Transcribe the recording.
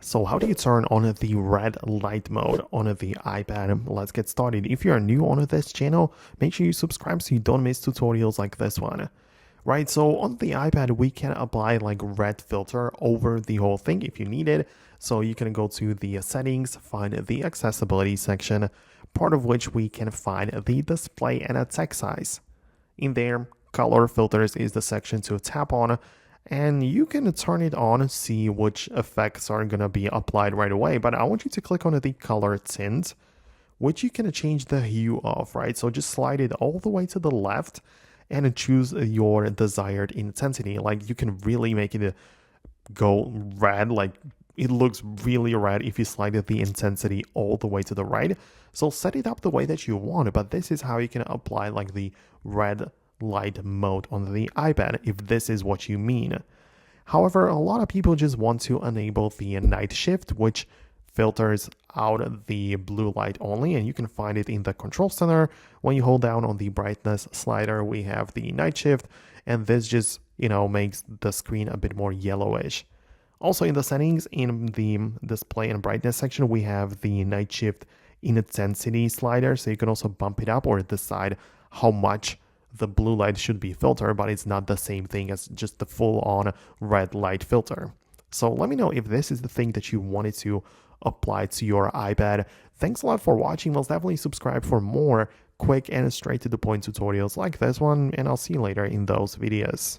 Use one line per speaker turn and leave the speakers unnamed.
So how do you turn on the red light mode on the iPad? Let's get started. If you are new on this channel, make sure you subscribe so you don't miss tutorials like this one. Right, so on the iPad, we can apply like red filter over the whole thing if you need it. So you can go to the settings, find the accessibility section, part of which we can find the display and a text size. In there, color filters is the section to tap on, and you can turn it on, see which effects are going to be applied right away. But I want you to click on the color tint, which you can change the hue of, right? So just slide it all the way to the left and choose your desired intensity. Like you can really make it go red, like it looks really red if you slide the intensity all the way to the right. So set it up the way that you want, but this is how you can apply like the red light mode on the iPad if this is what you mean. However, a lot of people just want to enable the night shift, which filters out the blue light only, and you can find it in the control center. When you hold down on the brightness slider, we have the night shift, and this just makes the screen a bit more yellowish. Also in the settings, in the display and brightness section, we have the night shift intensity slider, so you can also bump it up or decide how much the blue light should be filtered, but it's not the same thing as just the full-on red light filter. So let me know if this is the thing that you wanted to apply to your iPad. Thanks a lot for watching. Most definitely subscribe for more quick and straight to the point tutorials like this one, and I'll see you later in those videos.